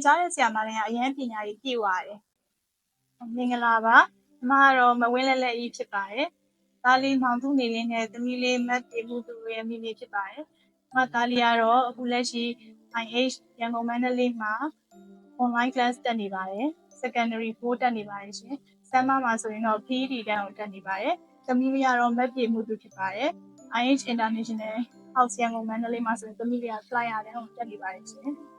ကြားတဲ့ဆရာမတိုင်းကအရင်ပညာရေးပြည့်ဝတယ်။မင်္ဂလာပါ။မကတော့မဝင်းလက်ကြီးဖြစ်ပါတယ်။သားလေးမောင်သူနေလေးနဲ့သမီးလေးမတ်တေမှုသူရဲ့မိမိဖြစ်ပါတယ်။သားလေးကတော့အခုလက်ရှိ IH ရန်ကုန်မန္တလေးမှာ online class တက်နေပါတယ်။ secondary 4တက်နေပါတယ်ရှင်။ဆမ်းမမှာဆိုရင်တော့ PED တန်းကိုတက်နေပါတယ်။သမီးလေးကတော့မတ်တေမှုသူဖြစ်ပါတယ်။ IH International House ရန်ကုန်မန္တလေးမှာဆိုရင်သမီးလေးက flyer တန်းကိုတက်နေပါတယ်ရှင်။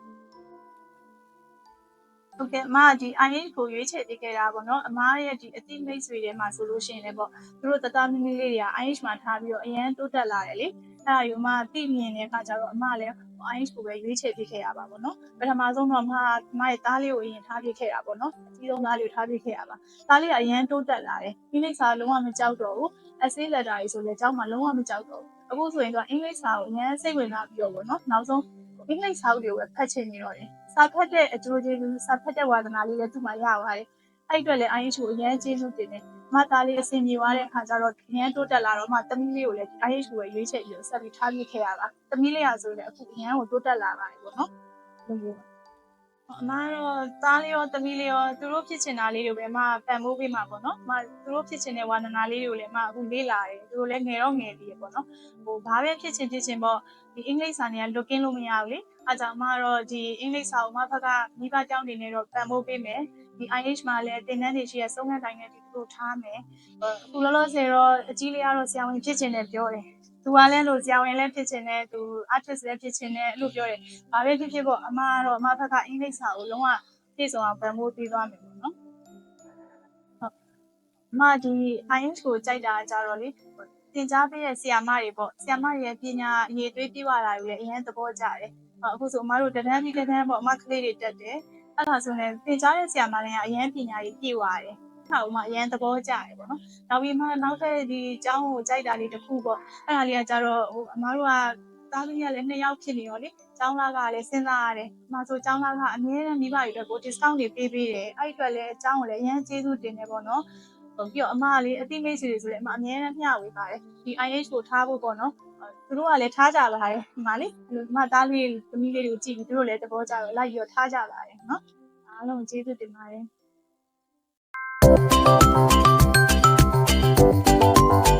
ဟုတ်ကဲ့အမဒီ IH ကိုရွေးချယ်ပေးခဲ့တာပေါ့နော်အမရဲ့ဒီအသိမိတ်ဆွေတွေမှာဆိုလို့ရှိရင်လည်းပေါ့သူတို့တသားမီးမီးလေးတွေက IH မှာထားပြီးတော့အရန်တိုးတက်လာတယ်လေအဲ့ဒါယူအမသိမြင်တဲ့အခါကျတော့အမလည်း IH ကိုပဲရွေးချယ်ပေးခဲ့ရပါပေါ့နော်ပထမဆုံးတော့အမရဲ့သားလေးကိုအရင်ထားပေးခဲ့တာပေါ့နော်အကြီးဆုံးသားလေးကိုထားပေးခဲ့ရပါသားလေးကအရန်တိုးတက်လာတယ်အင်္ဂလိပ်စာလုံးဝမကြောက်တော့ဘူး essay letter တွေဆိုလည်းကျောင်းမှာလုံးဝမကြောက်တော့ဘူးအခုဆိုရင်တော့အင်္ဂလိပ်စာကိုအရန်စိတ်ဝင်စားပြီးတော့ပေါ့နော်နောက်ဆုံးအင်္ဂလိပ်စာအုပ်တွေကိုပဲဖတ်ချင်နေတော့တယ်စာဖတ်တဲ့အကျိုးကျေးဇူးစာဖတ်တဲ့ဝါသနာလေးလည်းသူ့မှာရပါတယ်အဲ့အတွက်လည်း IH ကိုအရန်ကျေးဇူးတင်တယ်မသားလေးအဆင်ပြေသွားတဲ့အခါကျတော့အရန်တိုးတက်လာတော့မှသမီးလေးကိုလည်း IH ကိုပဲရွေးချယ်ပြီးတော့ဆက်ပြီးထားပြခဲ့ရတာသမီးလေးကဆိုလည်းအခုအရန်ကိုတိုးတက်လာပါတယ်ပေါ့နော်အမတော့သားလေးရောသမီးလေးရောသူတို့ဖြစ်ချင်တာလေးတွေပဲအမပံ့ပိုးပေးမှာပေါ့နော်အမသူတို့ဖြစ်ချင်တဲ့ဝါသနာလေးတွေကိုလည်းအမအခုလေ့လာတယ်သူတို့လည်းငယ်တော့ငယ်သေးတယ်ပေါ့နော်ဘာပဲဖြစ်ချင်ပေါ့ဒီအင်္ဂလိပ်စာတွေကလွတ်ကင်းလို့မရဘူးလေအဲကြောင့်အမတော့ဒီအင်္ဂလိပ်စာကိုအမဘက်ကမိဘကျောင်းနေနဲ့တော့ပံ့ပိုးပေးမယ်ဒီ IH မှာလည်းတင်တန်းတွေရှိရဆုံးခန်းတိုင်းနဲ့ဒီလိုထားမယ်အခုလောလောဆယ်တော့အကြီးလေးကတော့ဆရာဝန်ဖြစ်ချင်တယ်ပြောတယ်သူကလည်းလို့ဆရာဝန်လည်းဖြစ်ချင်တယ်သူ artist လည်းဖြစ်ချင်တယ်အဲ့လိုပြောတယ်ဘာပဲဖြစ်ပေါ့အမကတော့အမဘက်ကအင်္ဂလိပ်စာကိုလုံးဝပြည့်စုံအောင်ပံ့ပိုးပေးသွားမယ်ပေါ့နော်ဟုတ်အမဒီ IH ကိုကြိုက်တာကြတော့လေသင်ကြားပေးတဲ့ဆရာမတွေပေါ့ဆရာမတွေရဲ့ပညာအရေးသွေးပြည့်ဝတာတွေလည်းအရင်သဘောကျတယ်အခုဆိုအမတို့တန်းပြီးတန်းပေါ့အမကလေးတွေတက်တယ်အဲ့ဒါဆိုရင်သင်ကြားတဲ့ဆရာမတိုင်းကအရင်ပညာရေးပြည့်ဝတယ်ဟာဥမာအရင်သဘောကျတယ်ပေါ့နော်နောက်ပြီးမှနောက်ထပ်ဒီအကြောင်းကိုကြိုက်တာလေးတစ်ခုပေါ့အဲ့ဒါလေးကကြတော့အမတို့ကသားသမီးကလည်း2ယောက်ဖြစ်နေရောလေကျောင်းသားကလည်းစဉ်းစားရတယ်။မဆိုကျောင်းသားကအမြဲတမ်းမိဘတွေအတွက်ကို discount တွေပေးတယ်။အဲ့ဒီအတွက်လည်းအကြောင်းကိုလည်းအရင်ကျေးဇူးတင်တယ်ပေါ့နော်။ပြီးတော့အမကလေအတိမိတ်ဆွေတွေဆိုလည်းအမအမြဲတမ်းမျှဝေပါတယ်။ဒီ IH ကိုထားဖို့ပေါ့နော်။သူတို့ကလည်းထားကြလာတယ်ဒီမှာလေအမသားလေးသမီးလေးတွေကိုကြည့်ပြီးသူတို့လည်းသဘောကျတော့လိုက်ပြီးတော့ထားကြလာတယ်နော်။အားလုံးကျေးဇူးတင်ပါတယ်။